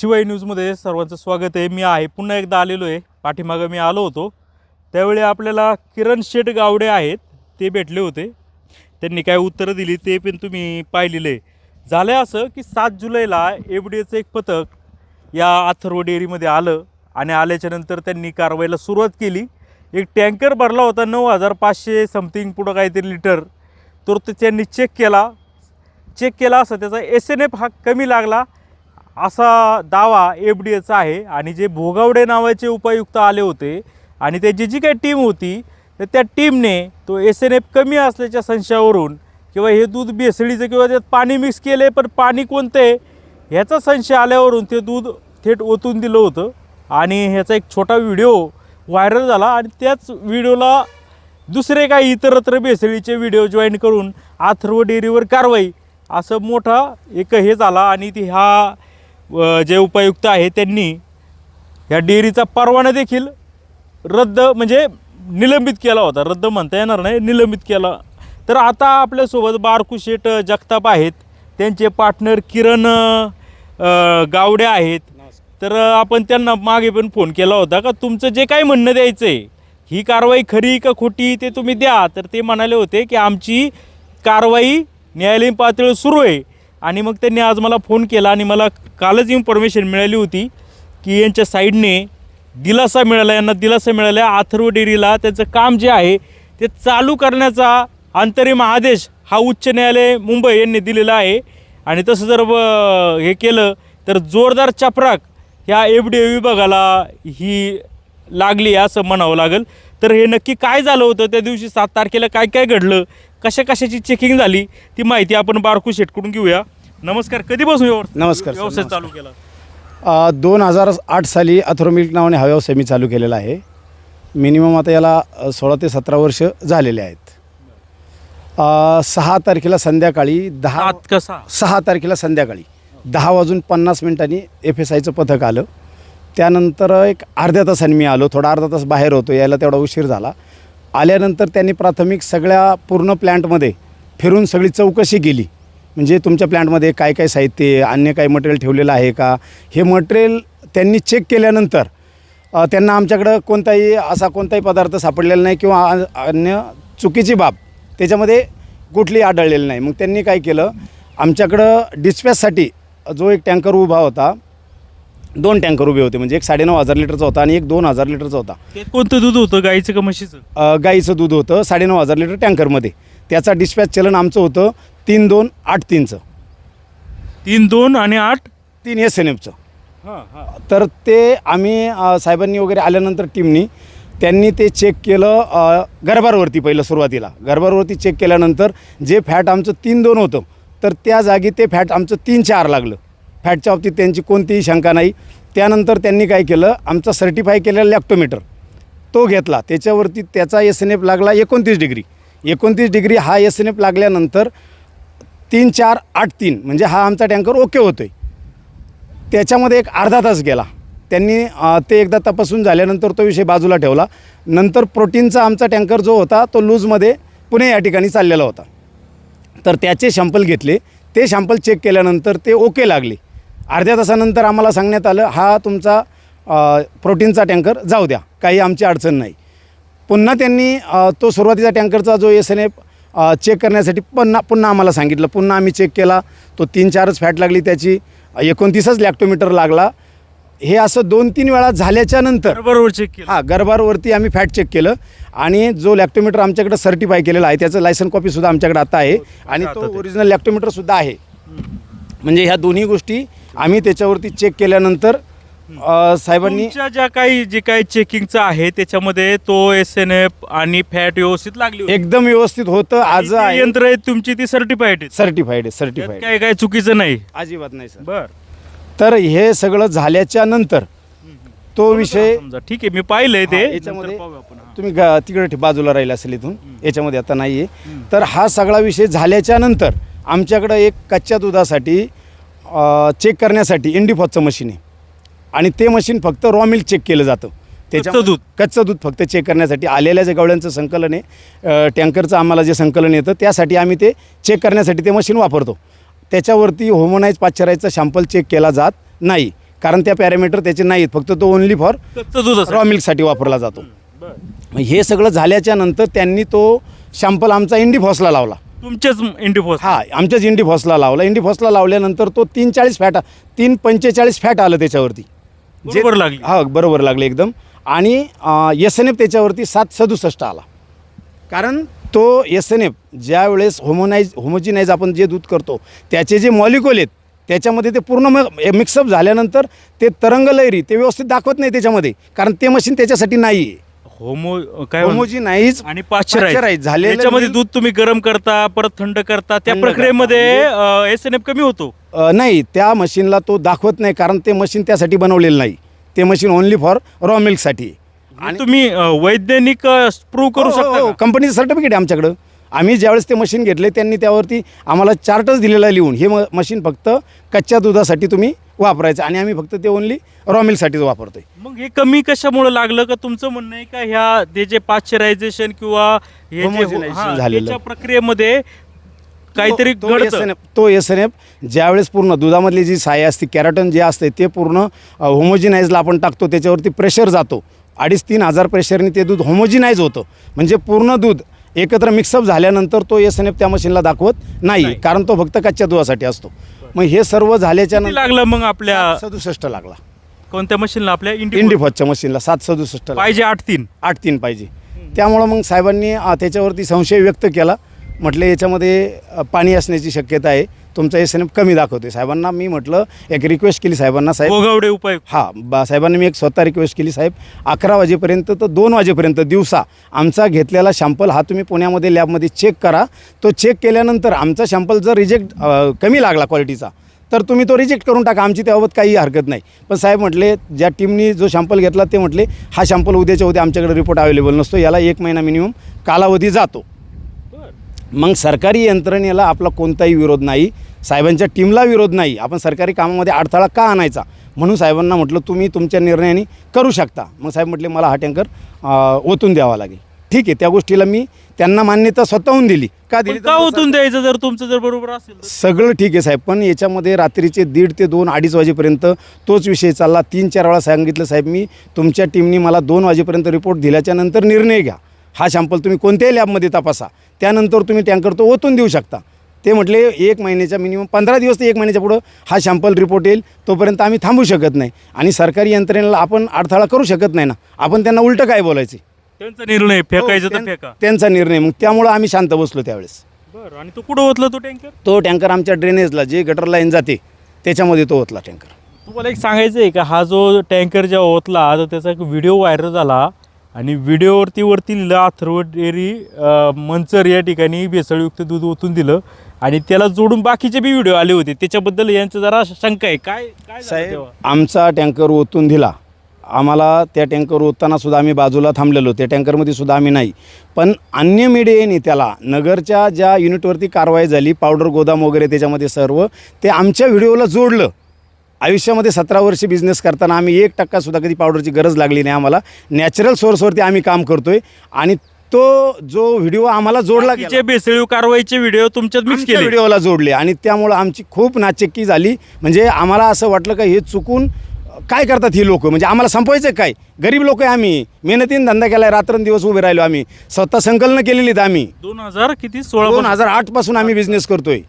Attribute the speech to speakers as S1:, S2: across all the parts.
S1: शिवाय न्यूजमध्ये सर्वांचं स्वागत आहे। मी आहे पुन्हा एकदा आलेलो आहे। पाठीमागं मी आलो होतो त्यावेळी आपल्याला किरण शेठ गावडे आहेत ते भेटले होते। त्यांनी काय उत्तरं दिली ते पण तुम्ही पाहिलेलं आहे। झालं असं की 7 जुलैला एफडीएचं एक पथक या अथर्व डेअरीमध्ये आलं आणि आल्याच्यानंतर त्यांनी कारवाईला सुरुवात केली। एक टँकर भरला होता 9500 समथिंग पुढं काहीतरी लिटर, तर त्यांनी चेक केला असं त्याचा SNF हा कमी लागला असा दावा एफडीएचा आहे। आणि जे भोगावडे नावाचे उपायुक्त आले होते आणि त्याची जी काही टीम होती तर त्या टीमने तो SNF कमी असल्याच्या संशयावरून किंवा हे दूध भेसळीचं किंवा त्यात पाणी मिक्स केले पण पाणी कोणतं आहे ह्याचा संशय आल्यावरून ते दूध थेट ओतून दिलं होतं। आणि ह्याचा एक छोटा व्हिडिओ व्हायरल झाला आणि त्याच व्हिडिओला दुसरे काही इतरत्र भेसळीचे व्हिडिओ जॉईन करून अथर्व डेअरीवर कारवाई असं मोठा एक हे झाला। आणि ती जे उपायुक्त आहे त्यांनी या डेअरीचा परवाना देखील रद्द म्हणजे निलंबित केला होता। रद्द म्हणता येणार नाही, निलंबित केला। तर आता आपल्यासोबत बारकू शेठ जगताप आहेत, त्यांचे पार्टनर किरण गावडे आहेत। तर आपण त्यांना मागे पण फोन केला होता का तुमचं जे काही म्हणणं द्यायचं आहे ही कारवाई खरी का खोटी ते तुम्ही द्या। तर ते म्हणाले होते की आमची कारवाई न्यायालयीन पातळीवर सुरू आहे। आणि मग त्यांनी आज मला फोन केला आणि मला कालच इन्फॉर्मेशन मिळाली होती की यांच्या साईडने दिलासा मिळाला, यांना दिलासा मिळाला। अथर्व डेअरीला त्याचं काम जे आहे ते चालू करण्याचा अंतरिम आदेश हा उच्च न्यायालय मुंबई यांनी दिलेला आहे। आणि तसं जर हे केलं तर जोरदार चपराक ह्या एफडीए विभागाला ही लागली असं म्हणावं लागेल। तर हे नक्की काय झालं होतं त्या दिवशी 7 तारखेला काय काय घडलं, कशाची चेकिंग झाली ती माहिती आपण बारकू शेठकडून घेऊया। नमस्कार, कधीपासून व्यवसाय चालू केला?
S2: 2008 साली अथर्व मिल्क नावाने हा व्यवसाय मी चालू केलेला आहे। मिनिमम आता याला 16 ते 17 वर्ष झालेले आहेत। 6 तारखेला संध्याकाळी 6 तारखेला संध्याकाळी 10:50 FSIचं पथक आलं। त्यानंतर एक अर्ध्या तासाने मी आलो, थोडा अर्धा तास बाहेर होतो, यायला तेवढा उशीर झाला। आल्यानंतर त्यांनी प्राथमिक सगळ्या पूर्ण प्लॅन्टमध्ये फिरून सगळी चौकशी केली, म्हणजे तुमच्या प्लॅन्टमध्ये काय काय साहित्य अन्य काही मटेरियल ठेवलेलं आहे का, हे मटेरियल त्यांनी चेक केल्यानंतर त्यांना आमच्याकडं कोणताही पदार्थ सापडलेला नाही किंवा अन्य चुकीची बाब त्याच्यामध्ये कुठलीही आढळलेली नाही। मग त्यांनी काय केलं, आमच्याकडं डिस्पॅचसाठी जो एक टँकर उभा होता, 2 टँकर उभे होते, म्हणजे एक 9500 लिटरचा होता आणि एक 2000 लिटरचा होता।
S1: ते कोणतं दूध होतं, गाईचं का म्हशीचं?
S2: गाईचं दूध होतं 9500 लिटर टँकरमध्ये। त्याचा डिस्पॅच चलन आमचं होतं 3283चं,
S1: 32 आणि
S2: 3 SNFचं। तर ते आम्ही साहेबांनी वगैरे आल्यानंतर टीमनी त्यांनी ते चेक केलं गर्भारवरती। पहिलं सुरुवातीला गर्भारवरती चेक केल्यानंतर जे फॅट आमचं 3.2 होतं तर त्या जागी ते फॅट आमचं 3.4 लागलं। फॅटच्या बाबतीत त्यांची कोणतीही शंका नाही। त्यानंतर त्यांनी काय केलं, आमचा सर्टिफाय केलेला लॅक्टोमीटर तो घेतला, त्याच्यावरती त्याचा SNF लागला 29 डिग्री। 29 डिग्री हा SNF लागल्यानंतर 3483 म्हणजे हा आमचा टँकर ओके होतो आहे। त्याच्यामध्ये एक अर्धा तास गेला, त्यांनी ते एकदा तपासून झाल्यानंतर तो विषय बाजूला ठेवला। नंतर प्रोटीनचा आमचा टँकर जो होता तो लूजमध्ये पुणे या ठिकाणी चाललेला होता, तर त्याचे शॅम्पल घेतले। ते शॅम्पल चेक केल्यानंतर ते ओके लागले। अर्ध्या तासानंतर आम्हाला सांगण्यात आलं हा तुमचा प्रोटीनचा टँकर जाऊ द्या, काही आमची अडचण नाही। पुन्हा त्यांनी तो सुरुवातीचा टँकरचा जो SNF चेक करण्यासाठी पुन्हा आम्हाला सांगितलं। पुन्हा आम्ही चेक केला, तो 3-4च फॅट लागली, त्याची 29च लॅक्टोमीटर लागला। हे असं 2-3 वेळा झाल्याच्या नंतर
S1: बरोबर चेक केलं,
S2: गर्भारवरती आम्ही फॅट चेक केलं आणि जो लॅक्टोमीटर आमच्याकडे सर्टिफाय केलेला आहे त्याचं लायसन कॉपीसुद्धा आमच्याकडे आता आहे आणि तो ओरिजिनल लॅक्टोमीटरसुद्धा आहे। म्हणजे ह्या दोन्ही गोष्टी आम्ही त्याच्यावरती चेक केल्यानंतर साहेबांनी
S1: जे काही चेकिंगचं आहे त्याच्यामध्ये तो SNF आणि फॅट व्यवस्थित लागली,
S2: एकदम व्यवस्थित होतं। आज
S1: यंत्र आहे तुमची ती सर्टिफाईड काय चुकीचं नाही,
S2: अजिबात नाही सर।
S1: बर,
S2: तर हे सगळं झाल्याच्या नंतर तो विषय
S1: ठीक आहे, मी पाहिलंय ते
S2: याच्यामध्ये तुम्ही तिकडे बाजूला राहिला असेल इथून, याच्यामध्ये आता नाही आहे। तर हा सगळा विषय झाल्याच्या नंतर आमच्याकडं एक कच्च्या दुधासाठी चेक करण्यासाठी इंडिफॉसचं मशीन आहे आणि ते मशीन फक्त रॉ मिल्क चेक केलं जातं। त्याच्यात कच्चं दूध फक्त चेक करण्यासाठी आलेल्या जे गवळ्यांचं संकलन आहे, टँकरचं आम्हाला जे संकलन येतं त्यासाठी आम्ही ते चेक करण्यासाठी ते मशीन वापरतो। त्याच्यावरती होमोनाइज पाश्चरायझचा सॅम्पल चेक केला जात नाही, कारण त्या पॅरामीटर त्याचे नाहीत, फक्त तो ओनली फॉर
S1: कच्चं दूध
S2: रॉ मिल्कसाठी वापरला जातो. मग हे सगळं झाल्याच्या नंतर त्यांनी तो शॅम्पल आमचा इंडिफॉसला लावला.
S1: तुमचेच इंडिफॉस?
S2: हा, आमच्याच इंडिफॉसला लावला. इंडिफॉसला लावल्यानंतर तो 3.45 फॅट आलं त्याच्यावरती.
S1: बरोबर लागली?
S2: हा, बरोबर लागले एकदम. आणि SNF त्याच्यावरती 7.67 आला. कारण तो SNF ज्या वेळेस होमोजिनाइज आपण जे दूध करतो त्याचे जे मॉलिक्युल आहेत त्याच्यामध्ये ते पूर्ण मिक्सअप झाल्यानंतर ते तरंगलहरी ते व्यवस्थित दाखवत नाही त्याच्यामध्ये, कारण ते मशीन त्याच्यासाठी नाही आहे. होमोजिनाइज
S1: आणि पाश्चराइज झाले. त्याच्यामध्ये दूध तुम्ही गरम करता, परत थंड करता, त्या प्रक्रियेमध्ये SNF कमी होतो?
S2: नाही, त्या मशीनला तो दाखवत नाही, कारण ते मशीन त्यासाठी बनवलेलं नाही. ते मशीन ओनली फॉर रॉ मिल्कसाठी.
S1: आणि तुम्ही वैज्ञानिक प्रूव्ह करू शकता?
S2: कंपनीचं सर्टिफिकेट आहे आमच्याकडं. आम्ही ज्यावेळेस ते मशीन घेतले त्यांनी त्यावरती आम्हाला चार्टच दिलेला लिहून, हे मशीन फक्त कच्च्या दुधासाठी तुम्ही वापरायचं आणि आम्ही फक्त ते ओनली रॉ मिल्कसाठीच वापरतोय.
S1: मग हे कमी कशामुळे लागलं? का तुमचं म्हणणं आहे का ह्या ते जे पाश्चरायझेशन किंवा हे झालेल्या प्रक्रियेमध्ये काहीतरी घडतं?
S2: तो SNF ज्यावेळेस पूर्ण दुधामधली जी साय असते, कॅरोटीन जे असते ते पूर्ण होमोजिनाइजला आपण टाकतो, त्याच्यावरती प्रेशर जातो. 2,500-3,000 हजार प्रेशरने ते दूध होमोजिनाइज होतं. म्हणजे पूर्ण दूध एकत्र मिक्सअप झाल्यानंतर तो SNF त्या मशीनला दाखवत नाही, कारण तो फक्त कच्च्या दुधासाठी असतो. मग हे सर्व झाल्याच्या नंतर
S1: लागलं मग आपल्या
S2: 67 लागला.
S1: कोणत्या मशीनला? आपल्या
S2: इंडिफॉसच्या मशीनला 767
S1: पाहिजे. 8.3
S2: पाहिजे. त्यामुळं मग साहेबांनी त्याच्यावरती संशय व्यक्त केला. म्हटलं याच्यामध्ये पाणी असण्याची शक्यता आहे, तुमचा SNF कमी दाखवते. साहेबांना मी म्हटलं, एक रिक्वेस्ट केली साहेबांना, साहेब
S1: गोगावडे उपाय.
S2: साहेबांनी मी एक स्वतः रिक्वेस्ट केली, साहेब 11 वाजेपर्यंत तर 2 वाजेपर्यंत दिवसा आमचा घेतलेला शॅम्पल हा तुम्ही पुण्यामध्ये लॅबमध्ये चेक करा. तो चेक केल्यानंतर आमचा शॅम्पल जर रिजेक्ट कमी लागला क्वालिटीचा तर तुम्ही तो रिजेक्ट करून टाका, आमची त्याबाबत काही हरकत नाही. पण साहेब म्हटले, ज्या टीमनी जो शॅम्पल घेतला ते म्हटले हा शॅम्पल उद्याच्या उद्या आमच्याकडे रिपोर्ट अवेलेबल नसतो, याला 1 महिना मिनिमम कालावधी जातो. मग सरकारी यंत्रणेला आपला कोणताही विरोध नाही, साहेबांच्या टीमला विरोध नाही. आपण सरकारी कामामध्ये अडथळा का आणायचा? म्हणून साहेबांना म्हटलं तुम्ही तुमच्या निर्णयाने करू शकता. मग साहेब म्हटले मला हा टँकर ओतून द्यावा लागेल. ठीक आहे, त्या गोष्टीला मी त्यांना मान्यता स्वतःहून दिली. का दिली?
S1: का ओतून द्यायचं जर तुमचं जर बरोबर असेल?
S2: सगळं ठीक आहे साहेब, पण याच्यामध्ये रात्रीचे 1:30 ते 2-2:30 वाजेपर्यंत तोच विषय चालला. 3-4 वेळा सांगितलं, साहेब मी तुमच्या टीमनी मला 2 वाजेपर्यंत रिपोर्ट दिल्याच्या नंतर निर्णय घ्या. हा शॅम्पल तुम्ही कोणत्याही लॅबमध्ये तपासा, त्यानंतर तुम्ही टँकर तो ओतून देऊ शकता. ते म्हटले 1 महिन्याच्या मिनिमम 15 दिवस ते 1 महिन्याच्या पुढं हा शॅम्पल रिपोर्ट येईल, तोपर्यंत आम्ही थांबू शकत नाही. आणि सरकारी यंत्रणेला आपण अडथळा करू शकत नाही ना, आपण त्यांना उलटं काय बोलायचे?
S1: त्यांचा निर्णय फेकायचा तर फेका,
S2: त्यांचा निर्णय. मग त्यामुळं आम्ही शांत बसलो त्यावेळेस.
S1: बरं. आणि तो कुठं ओतला तो टँकर?
S2: तो टँकर आमच्या ड्रेनेजला जे गटर लाईन जाते त्याच्यामध्ये तो ओतला टँकर.
S1: तुम्हाला एक सांगायचं आहे का, हा जो टँकर जेव्हा ओतला तर त्याचा एक व्हिडिओ व्हायरल झाला आणि व्हिडिओवरती लिहिलं अथर्व डेअरी मंचर या ठिकाणी भेसळयुक्त दूध ओतून दिलं आणि त्याला जोडून बाकीचे बी व्हिडिओ आले होते. त्याच्याबद्दल यांचं जरा शंका आहे. काय
S2: साहेब, आमचा टँकर ओतून दिला, आम्हाला त्या टँकर ओतताना सुद्धा आम्ही बाजूला थांबलेलो, त्या टँकरमध्ये सुद्धा आम्ही नाही. पण अन्य मीडियाने त्याला नगरच्या ज्या युनिटवरती कारवाई झाली, पावडर गोदाम वगैरे त्याच्यामध्ये सर्व ते आमच्या व्हिडिओला जोडलं. आयुष्यामध्ये 17 वर्ष बिझनेस करताना आम्ही 1% सुद्धा कधी पावडरची गरज लागली नाही. आम्हाला नॅचरल सोर्सवरती आम्ही काम करतोय आणि तो जो व्हिडिओ आम्हाला जोडला गेला,
S1: बेसळीव कारवाईचे व्हिडिओ तुमच्यात मिक्स केले,
S2: व्हिडिओला जोडले आणि त्यामुळं आमची खूप नाचक्की झाली. म्हणजे आम्हाला असं वाटलं का हे चुकून काय करतात ही लोक, म्हणजे आम्हाला संपवायचं काय? गरीब लोक आहे आम्ही, मेहनतीने धंदा केला आहे, रात्रंदिवस उभे राहिलो आम्ही, स्वतः संकलन केलेली आहेत आम्ही. 2008 पासून आम्ही बिझनेस करतोय.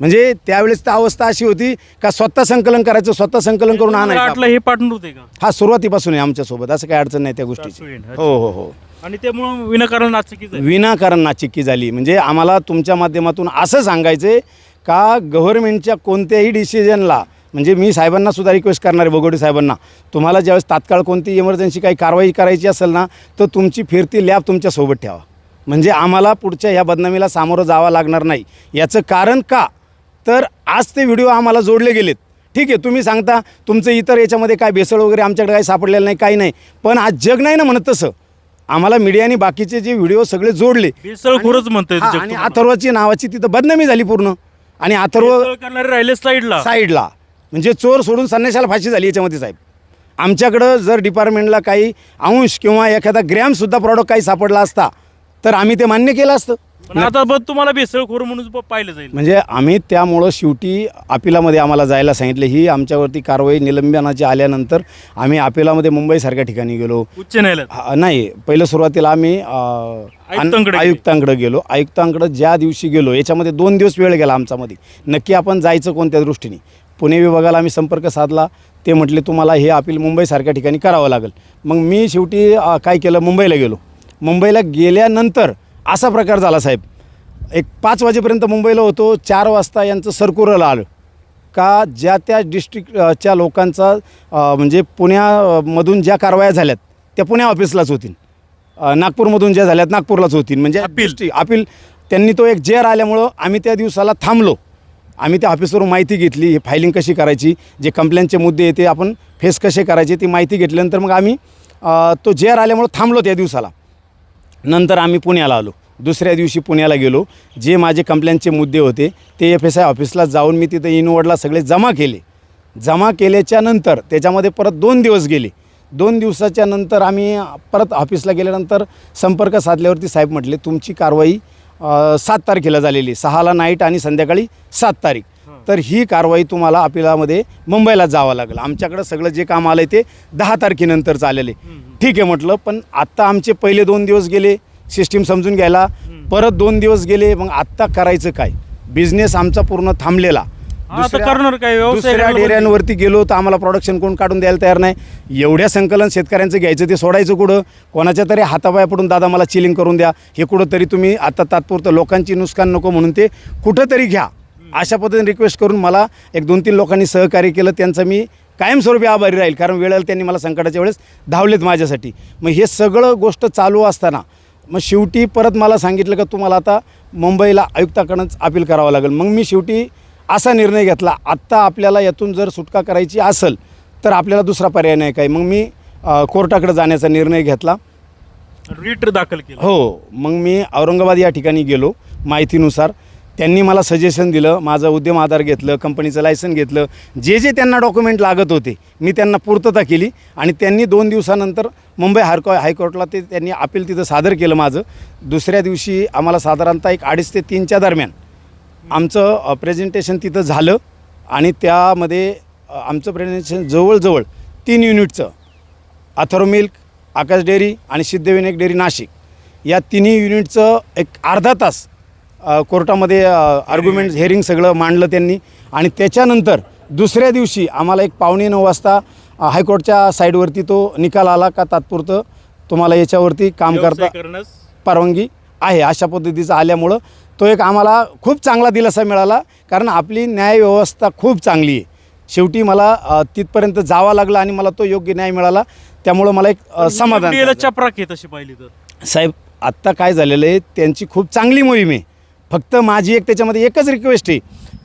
S2: म्हणजे त्यावेळेस तर अवस्था अशी होती का स्वतः संकलन करायचं, स्वतः संकलन करून आणायचं.
S1: हे पार्टनर होते का?
S2: हा, सुरुवातीपासून आहे आमच्यासोबत, असं काही अडचण नाही त्या गोष्टीची. हो हो हो.
S1: आणि त्यामुळं
S2: विनाकारण नाचिक्की झाली. म्हणजे आम्हाला तुमच्या माध्यमातून असं सांगायचं आहे का गव्हर्नमेंटच्या कोणत्याही डिसिजनला, म्हणजे मी साहेबांना सुद्धा रिक्वेस्ट करणार आहे, बगोडे साहेबांना, तुम्हाला ज्यावेळेस तात्काळ कोणती इमर्जन्सी काही कारवाई करायची असेल ना तर तुमची फिरती लॅब तुमच्यासोबत ठेवा, म्हणजे आम्हाला पुढच्या ह्या बदनामीला सामोरं जावं लागणार नाही. याचं कारण का तर आज ते व्हिडिओ आम्हाला जोडले गेलेत. ठीक आहे, तुम्ही सांगता तुमचं इतर याच्यामध्ये काय भेसळ वगैरे आमच्याकडे काही सापडलेलं नाही, काही नाही, पण आज जग नाही ना म्हणत तसं. आम्हाला मीडियाने बाकीचे जे व्हिडिओ सगळे जोडले,
S1: भेसळखोरच म्हणतोय
S2: आणि अथर्वची नावाची तिथं बदनामी झाली पूर्ण. आणि अथर्व
S1: करणारे राहिले
S2: साईडला, म्हणजे चोर सोडून संन्याशाला फाशी झाली याच्यामध्ये. साहेब, आमच्याकडं जर डिपार्टमेंटला काही अंश किंवा एखादा ग्रॅमसुद्धा प्रॉडक्ट काही सापडला असता तर आम्ही ते मान्य केलं असतं.
S1: पण आता बघ तुम्हाला भेसळखोर म्हणून पाहिलं जाईल.
S2: म्हणजे आम्ही त्यामुळं शेवटी अपिलामध्ये आम्हाला जायला सांगितलं. ही आमच्यावरती कारवाई निलंबनाची आल्यानंतर आम्ही अपिलामध्ये मुंबईसारख्या ठिकाणी गेलो.
S1: उच्च न्यायालयात
S2: नाही, पहिलं सुरुवातीला आम्ही आयुक्तांकडे गेलो. आयुक्तांकडे ज्या दिवशी गेलो याच्यामध्ये 2 दिवस वेळ गेला आमच्यामध्ये. नक्की आपण जायचं कोणत्या दृष्टीने. पुणे विभागाला आम्ही संपर्क साधला. ते म्हटले तुम्हाला हे अपील मुंबईसारख्या ठिकाणी करावं लागेल. मग मी शेवटी काय केलं, मुंबईला गेलो. मुंबईला गेल्यानंतर असा प्रकार झाला साहेब. 5 वाजेपर्यंत मुंबईला होतो. 4 वाजता यांचं सर्क्युलर आलं का ज्या त्या डिस्ट्रिक्टच्या लोकांचा म्हणजे पुण्यामधून ज्या कारवाया झाल्यात त्या पुणे ऑफिसलाच होतील. नागपूरमधून ज्या झाल्यात नागपूरलाच होतील. म्हणजे अपील त्यांनी तो एक जेर आल्यामुळं आम्ही त्या दिवसाला थांबलो. आम्ही त्या ऑफिसवरून माहिती घेतली, ही फायलिंग कशी करायची, जे कंप्लेंटचे मुद्दे येते आपण फेस कसे करायचे ती माहिती घेतल्यानंतर मग आम्ही तो जेर आल्यामुळं थांबलो त्या दिवसाला. नंतर आम्ही पुण्याला आलो. दुसऱ्या दिवशी पुण्याला गेलो. जे माझे कंप्लेंटचे मुद्दे होते ते FSI ऑफिसला जाऊन मी तिथं इनवॉर्डला सगळे जमा केले. जमा केल्याच्या नंतर त्याच्यामध्ये परत 2 दिवस गेले. 2 दिवसाच्या नंतर आम्ही परत ऑफिसला गेल्यानंतर संपर्क साधल्यावरती साहेब म्हटले तुमची कारवाई 7 तारखेला झालेली, 6ला नाईट आणि संध्याकाळी 7 तारीख. तर ही कारवाई तुम्हाला अपिलामध्ये मुंबईला जावं लागेल. आमच्याकडं सगळं जे काम आलं आहे ते 10 तारखेनंतर चाललेले. ठीक आहे म्हटलं. पण आत्ता आमचे पहिले 2 दिवस गेले सिस्टीम समजून घ्यायला, परत 2 दिवस गेले. मग आत्ता करायचं काय. बिझनेस आमचा पूर्ण थांबलेला. दुसऱ्या डेऱ्यांवरती गेलो तर आम्हाला प्रोडक्शन कोण काढून द्यायला तयार नाही. एवढ्या संकलन शेतकऱ्यांचं घ्यायचं ते सोडायचं कुठं. कोणाच्या तरी हातापाया पडून दादा मला चिलिंग करून द्या, हे कुठं तरी तुम्ही आता तात्पुरतं लोकांची नुकसान नको म्हणून ते कुठं तरी घ्या, अशा पद्धतीने रिक्वेस्ट करून मला 1-2-3 लोकांनी सहकार्य केलं. त्यांचं मी कायमस्वरूपी आभारी राहील. कारण वेळेला त्यांनी मला संकटाच्या वेळेस धावलेत माझ्यासाठी. मग हे सगळं गोष्ट चालू असताना मग शेवटी परत मला सांगितलं का तुम्हाला आता मुंबईला आयुक्ताकडूनच अपील करावं लागेल. मग मी शेवटी असा निर्णय घेतला, आत्ता आपल्याला यातून जर सुटका करायची असेल तर आपल्याला दुसरा पर्याय नाही काय. मग मी कोर्टाकडे जाण्याचा निर्णय घेतला.
S1: रिट दाखल केलं.
S2: हो. मग मी औरंगाबाद या ठिकाणी गेलो. माहितीनुसार त्यांनी मला सजेशन दिलं. माझं उद्यम आधार घेतलं, कंपनीचं लायसन घेतलं, जे त्यांना डॉक्युमेंट लागत होते मी त्यांना पूर्तता केली. आणि त्यांनी 2 दिवसानंतर मुंबई हायकोर्टला ते त्यांनी अपील तिथं सादर केलं माझं. दुसऱ्या दिवशी आम्हाला साधारणतः 2:30 ते 3च्या दरम्यान आमचं प्रेझेंटेशन तिथं झालं. आणि त्यामध्ये आमचं प्रेझेंटेशन जवळजवळ 3 युनिटचं, अथर्व मिल्क, आकाश डेअरी आणि सिद्धविनायक डेअरी नाशिक, या 3 युनिटचं एक अर्धा तास कोर्टामध्ये आर्ग्युमेंट हेअरिंग सगळं मांडलं त्यांनी. आणि त्याच्यानंतर दुसऱ्या दिवशी आम्हाला 8:45 वाजता हायकोर्टच्या साईडवरती तो निकाल आला का तात्पुरतं तुम्हाला याच्यावरती काम करता परवानगी आहे, अशा पद्धतीचं आल्यामुळं तो एक आम्हाला खूप चांगला दिलासा मिळाला. कारण आपली न्यायव्यवस्था खूप चांगली आहे. शेवटी मला तिथपर्यंत जावं लागलं आणि मला तो योग्य न्याय मिळाला. त्यामुळं मला एक समाधान.
S1: चपराक आहे तशी पाहिली तर
S2: साहेब आत्ता काय झालेलं आहे, त्यांची खूप चांगली मोहीम आहे. फक्त माझी त्याच्यामध्ये एकच रिक्वेस्ट आहे,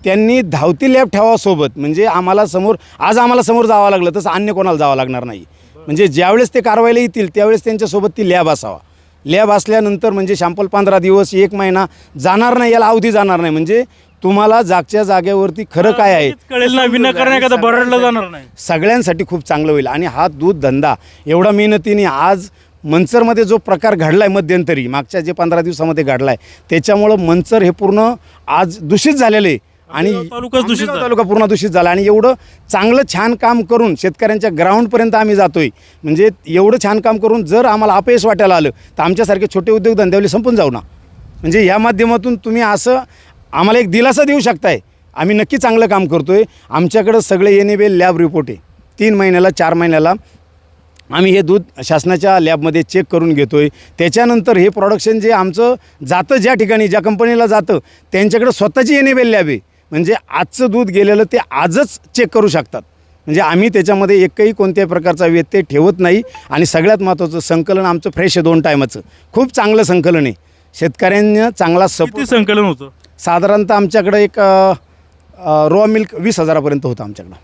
S2: त्यांनी धावती लॅब ठेवावं सोबत. म्हणजे आम्हाला समोर जावं लागलं तसं अन्य कोणाला जावं लागणार नाही. म्हणजे ज्यावेळेस ते कारवाईला येतील त्यावेळेस त्यांच्यासोबत ती लॅब असावा. लॅब असल्यानंतर म्हणजे शॅम्पल 15 दिवस 1 महिना जाणार नाही, याला अवधी जाणार नाही. म्हणजे तुम्हाला जागच्या जागेवरती खरं काय आहे
S1: कळेल ना, विनाकारण एखादा भरडलं जाणार नाही.
S2: सगळ्यांसाठी खूप चांगलं होईल. आणि हा दूध धंदा एवढा मेहनतीने आज मंचरमध्ये जो प्रकार घडला आहे मध्यंतरी मागच्या जे 15 दिवसामध्ये घडला आहे त्याच्यामुळं मंचर हे पूर्ण आज दूषित झालेलं आहे. आणि तालुका पूर्ण दूषित झाला. आणि एवढं चांगलं छान काम करून शेतकऱ्यांच्या ग्राउंडपर्यंत आम्ही जातोय. म्हणजे एवढं छान काम करून जर आम्हाला अपयश वाटायला आलं तर आमच्यासारखे छोटे उद्योगधंद्यावले संपून जाऊ ना. म्हणजे या माध्यमातून तुम्ही असं आम्हाला एक दिलासा देऊ शकताय. आम्ही नक्की चांगलं काम करतोय. आमच्याकडं सगळे NABL लॅब रिपोर्ट आहे. 3 महिन्याला 4 महिन्याला आम्ही हे दूध शासनाच्या लॅबमध्ये चेक करून घेतो आहे. त्याच्यानंतर हे प्रोडक्शन जे आमचं जातं ज्या ठिकाणी ज्या कंपनीला जातं त्यांच्याकडं स्वतःची NABL लॅब आहे. म्हणजे आजचं दूध गेलेलं ते आजच चेक करू शकतात. म्हणजे आम्ही त्याच्यामध्ये एकही कोणत्याही प्रकारचा व्यत्यय ठेवत नाही. आणि सगळ्यात महत्त्वाचं संकलन आमचं फ्रेश आहे 2 टायमाचं. खूप चांगलं संकलन आहे. शेतकऱ्यांना चांगला
S1: संकलन होतं.
S2: साधारणतः आमच्याकडं एक रॉ मिल्क 20,000पर्यंत होतं आमच्याकडं.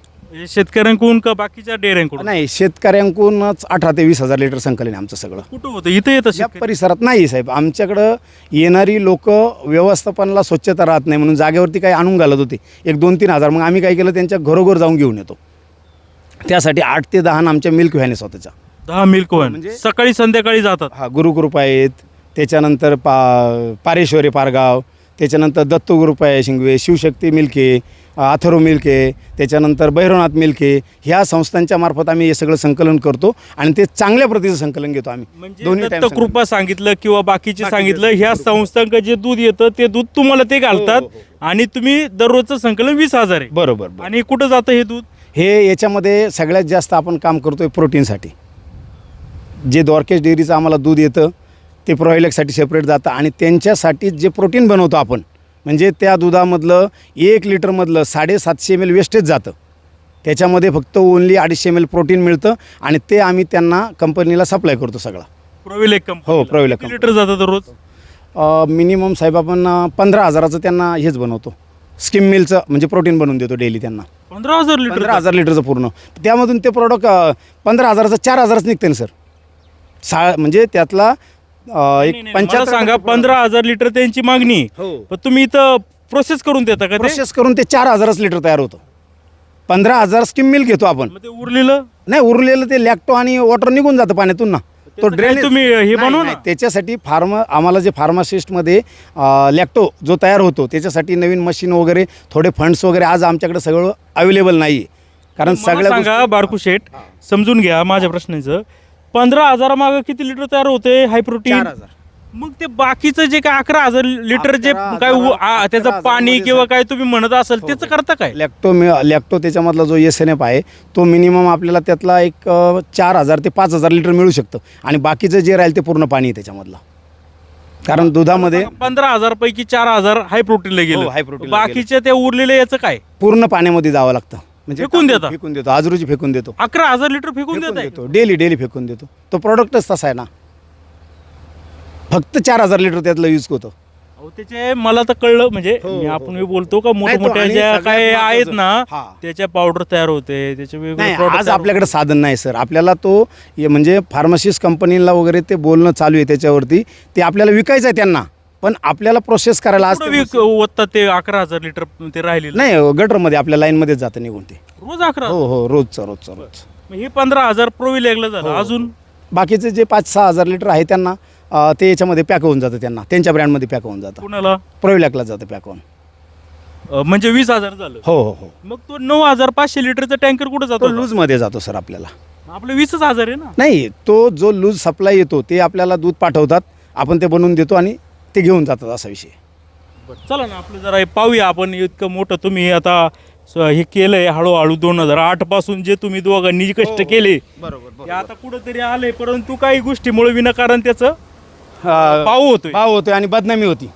S1: शेतकऱ्यांकडून का बाकीच्या डेअऱ्यांकडून?
S2: नाही, शेतकऱ्यांकडूनच 18 ते 20,000 लिटर संकलन आहे आमचं सगळं.
S1: कुठं होतं? इथं येतं
S2: या परिसरात नाही साहेब. आमच्याकडं येणारी लोक व्यवस्थापनाला स्वच्छता राहत नाही म्हणून जागेवरती काही आणून घालत होते 1-2-3 हजार. मग आम्ही काय केलं त्यांच्या घरोघर जाऊन घेऊन येतो. त्यासाठी 8 ते 10 आमच्या मिल्क व्हॅन आहे स्वतःच्या.
S1: 10 मिल्क व्हॅन म्हणजे सकाळी संध्याकाळी जातात.
S2: गुरुकृपा आहेत, त्याच्यानंतर पारेश्वरी पारगाव, त्याच्यानंतर दत्तगुरू शिंगवे, शिवशक्ती मिल्के, अथर्व मिल्के, त्याच्यानंतर भैरवनाथ मिल्के, ह्या संस्थांच्या मार्फत आम्ही हे सगळं संकलन करतो आणि ते चांगल्या प्रतीचं संकलन घेतो आम्ही.
S1: म्हणजे दत्तकृपा सांगितलं किंवा बाकीचे सांगितलं, ह्या संस्थांक जे दूध येतं ते दूध तुम्हाला ते घालतात आणि तुम्ही दररोजचं संकलन 20,000 आहे.
S2: बरोबर.
S1: आणि कुठं जातं हे दूध?
S2: हे याच्यामध्ये सगळ्यात जास्त आपण काम करतोय प्रोटीनसाठी. जे द्वारकेश डेअरीचं आम्हाला दूध येतं ते प्रोहायलेक्ससाठी सेपरेट जातं आणि त्यांच्यासाठी जे प्रोटीन बनवतो आपण, म्हणजे त्या दुधामधलं 1 लिटरमधलं 750 ml वेस्टेज जातं. त्याच्यामध्ये फक्त ओनली 250 ml प्रोटीन मिळतं आणि ते आम्ही त्यांना कंपनीला सप्लाय करतो सगळा.
S1: प्रोविलेक
S2: हो, प्रोविलेक
S1: लिटर जातं दररोज?
S2: मिनिमम साहेब आपण 15,000चं त्यांना हेच बनवतो, स्किम मिलचं म्हणजे प्रोटीन बनवून देतो डेली त्यांना.
S1: 15,000 लिटर?
S2: 15,000 लिटरचं पूर्ण. त्यामधून ते प्रोडक्ट 15,000चं 4,000च निघते ना सर. म्हणजे त्यातला एक
S1: 75 सांगा 15,000 लिटर त्यांची मागणी, पण तुम्ही इथं प्रोसेस करून देता का?
S2: प्रोसेस करून ते 4,000च लिटर तयार होतं. 15,000 स्किम मिल्क घेतो आपण.
S1: ते उरलेलं
S2: नाही, उरलेलं ते लॅक्टो आणि वॉटर निघून जातं पाण्यातून ना. तो ड्रेन
S1: तुम्ही हे बनवू ना.
S2: त्याच्यासाठी आम्हाला जे फार्मासिस्टमध्ये लॅक्टो जो तयार होतो त्याच्यासाठी नवीन मशीन वगैरे, थोडे फंड्स वगैरे आज आमच्याकडे सगळं अवेलेबल नाही आहे. कारण सगळ्या
S1: सांगा बारकू शेठ, समजून घ्या माझ्या प्रश्नाचं. 15,000 मागं किती लिटर तयार होते हाय प्रोटीन?
S2: 4,000.
S1: मग ते बाकीचं जे काय 11,000 लिटर जे
S2: 11,000
S1: काय त्याचं पाणी किंवा काय तुम्ही म्हणत असाल त्याचं करता काय?
S2: लॅक्टो त्याच्यामधला जो SNF आहे तो मिनिमम आपल्याला त्यातला एक 4,000 ते 5,000 लिटर मिळू शकतं आणि बाकीचं जे राहील ते पूर्ण पाणी आहे त्याच्यामधलं. कारण दुधामध्ये
S1: 15,000 पैकी 4,000 हाय प्रोटीनला गेलं.
S2: हाय प्रोटीन
S1: बाकीचे ते उरलेले याचं काय?
S2: पूर्ण पाण्यामध्ये जावं लागतं. म्हणजे
S1: फेकून
S2: देतो, आजरूची फेकून देतो.
S1: 11,000 लिटर फेकून देतो
S2: डेली फेकून देतो. तो प्रोडक्टच तसा आहे ना. फक्त 4,000 लिटर त्यातलं यूज होतो.
S1: त्याचे मला तर कळलं, म्हणजे आपण बोलतो का मोठ्या ज्या काय आहेत ना त्याच्या पावडर तयार होते, त्याचे वेगळे
S2: आज आपल्याकडे साधन नाही सर. आपल्याला तो म्हणजे फार्मसिस्ट कंपनीला वगैरे ते बोलणं चालू आहे त्याच्यावरती. ते आपल्याला विकायचं आहे त्यांना, पण आपल्याला प्रोसेस करायला आज
S1: होतात ते 11,000 लिटर ते राहिले
S2: नाही. गटरमध्ये आपल्या लाईनमध्येच जातं निघून ते
S1: रोज 11.
S2: हो, रोजचं.
S1: हे 15,000 प्रोविलेगला झालं. अजून
S2: बाकीचे जे 5-6,000 लिटर आहे त्यांना ते याच्यामध्ये पॅक होऊन जातं, त्यांच्या ब्रँडमध्ये पॅक होऊन जातं.
S1: कुणाला?
S2: प्रोविलॅकला जातं पॅक होऊन.
S1: म्हणजे 20,000 झालं.
S2: हो.
S1: मग तो 9,500 लिटरचा टँकर कुठं जातो?
S2: लूजमध्ये जातो सर. आपल्याला
S1: आपले 20,000 आहे ना.
S2: नाही, तो जो लूज सप्लाय येतो ते आपल्याला दूध पाठवतात, आपण ते बनवून देतो आणि ते घेऊन जातात, असा विषय.
S1: चला ना आपलं जरा पाहूया आपण. इतकं मोठं तुम्ही आता हे केलंय हळूहळू 2008 पासून जे तुम्ही दोघांनी कष्ट केले
S2: बरोबर,
S1: ते आता कुठंतरी आले, परंतु काही गोष्टीमुळे विनाकारण त्याचं भाव होतोय
S2: आणि बदनामी होती.